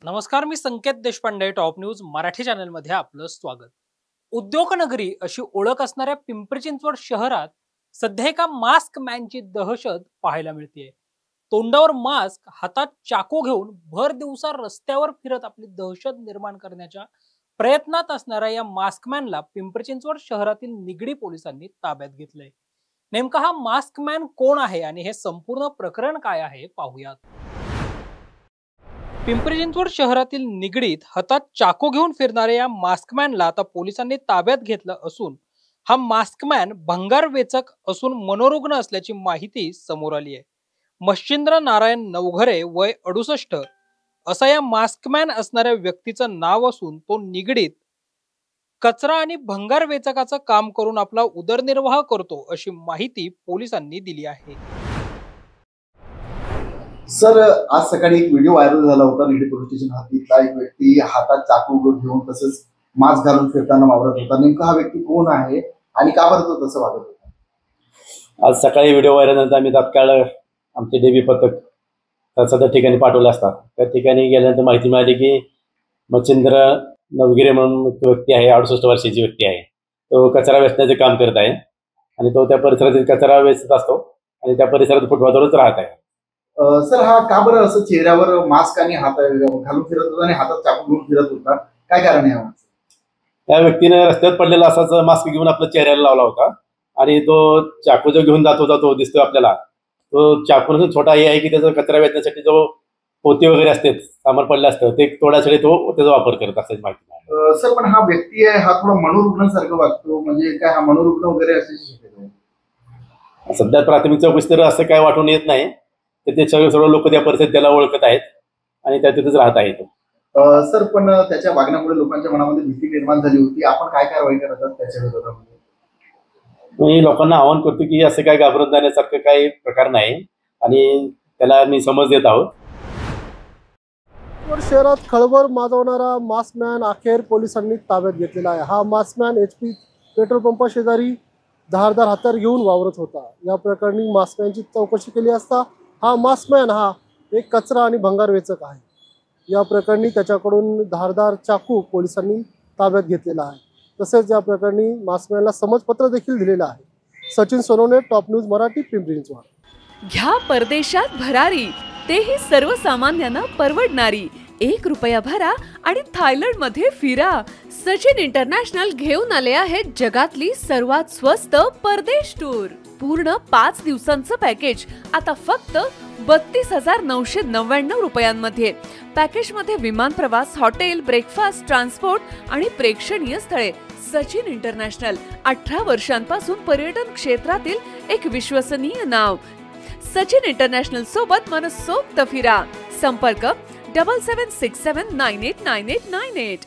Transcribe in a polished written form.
नमस्कार, मी संकेत Deshpande. Top news Marathi चॅनलमध्ये आपलं स्वागत. उद्योगनगरी अशी ओळख असणाऱ्या पिंपरी चिंचवड शहरात सध्या एका मास्क मॅनची दहशत पाहायला मिळते. तोंडावर मास्क, हातात चाकू घेऊन भर दिवसा रस्त्यावर फिरत आपली दहशत निर्माण करण्याच्या प्रयत्नात असणाऱ्या या मास्क मॅनला पिंपरी चिंचवड शहरातील निगडी पोलिसांनी ताब्यात घेतलंय. नेमका हा मास्क मॅन कोण आहे आणि हे संपूर्ण प्रकरण काय आहे पाहूयात. पिंपरी चिंचवड शहरातील निगडीत हातात चाकू घेऊन फिरणाऱ्या या मास्कमॅनला आता पोलिसांनी ताब्यात घेतलं असून हा मास्कमॅन भंगार वेचक असून मनोरुग्ण असल्याची माहिती समोर आली आहे. मच्छिंद्र नारायण नवघरे, वय 68 असा या मास्कमॅन असणाऱ्या व्यक्तीचं नाव असून तो निगडीत कचरा आणि भंगार वेचकाचं काम करून आपला उदरनिर्वाह करतो अशी माहिती पोलिसांनी दिली आहे. सर, आज सकाळी एक व्हिडिओ व्हायरल झाला होता. निगडी पोलीस स्टेशन हद्दीतला एक व्यक्ती हातात चाकू घेऊन तसंच मास्क घालून फिरताना वावरत होता. नेमका हा व्यक्ती कोण आहे आणि का बरं तो तसं वागत होता? आज सकाळी व्हिडिओ व्हायरल नंतर आम्ही तात्काळ आमचे डेबी पथक सदर ठिकाणी पाठवले असतात. त्या ठिकाणी गेल्यानंतर माहिती मिळाली की मच्छिंद्र नवगिरे म्हणून व्यक्ती आहे, 68 वर्षाची व्यक्ती आहे. तो कचरा वेचण्याचे काम करत आहे आणि तो त्या परिसरातील कचरा वेचत असतो आणि त्या परिसरात फुटपाथवरच राहत आहे. सर, हा का बरं असं चेहऱ्यावर मास्क आणि हात घालून फिरत होता आणि हातात चाकू घेऊन फिरत होता? काय कारण आहे? त्या व्यक्तीने रस्त्यात पडलेला असाच मास्क घेऊन आपल्या चेहऱ्याला लावला होता आणि तो चाकू जो घेऊन जात होता तो दिसतोय आपल्याला. तो चाकू छोटा हे आहे की त्याचा कचरा वेचण्यासाठी जो पोते वगैरे असते, सामान पडलं असतं, ते तोडायसाठी तो त्याचा वापर करत असल्याची माहिती आहे. सर, पण हा व्यक्ती आहे हा थोडा मनोरुग्णासारखं वागतो, म्हणजे काय हा मनोरुग्ण वगैरे असल्याची शक्यता आहे? सध्या प्राथमिक चौकशी तर असं काय वाटून येत नाही. ते सर्व लोक त्या परिस्थितीत त्याला ओळखत आहेत आणि त्या तिथेच राहत आहेत. सर, पण त्याच्या वागण्यामुळे लोकांच्या मनामध्ये भीती निर्माण झाली होती. आपण काय कारवाई करतात त्याच्या विरोधामध्ये? मी लोकांना आवाहन करतो की असं काय घाबरत जाण्यासारखं काही प्रकार नाही आणि त्याला मी समज देत आहोत. शहरात खळबळ माजवणारा मास्कमॅन अखेर पोलिसांनी ताब्यात घेतलेला आहे. हा मास्कमॅन HP पेट्रोल पंपा शेजारी धारदार हत्यार घेऊन वावरत होता. या प्रकरणी मास्कमॅनची चौकशी केली असता हा मास्कमॅन हा एक कचरा आणि भंगार वेचक आहे. या प्रकरणी त्याच्याकडून धारदार चाकू पोलिसांनी ताब्यात घेतलेला आहे. तसेच या प्रकरणी मास्कमॅनला समजपत्र देखील दिलेलं आहे. Sachin Sonawane, top news Marathi, Pimpri Chinchwad. घ्या परदेशात भरारी, तेही सर्वसामान्यांना परवडणारी. 1 रुपया भरा आणि थायलंड मध्ये फिरा. सचिन इंटरनॅशनल घेऊन आले आहेत जगातली सर्वात स्वस्त परदेश टूर. पूर्ण 5 दिवसांचं पॅकेज आता फक्त 32,999 रुपयांमध्ये. पॅकेज मध्ये विमान प्रवास, हॉटेल, ब्रेकफास्ट, ट्रान्सपोर्ट आणि प्रेक्षणीय स्थळे. सचिन इंटरनॅशनल 18 वर्षांपासून पर्यटन क्षेत्रातील एक विश्वसनीय नाव. सचिन इंटरनॅशनल सोबत मनसोक्त फिरा. संपर्क 7767989898.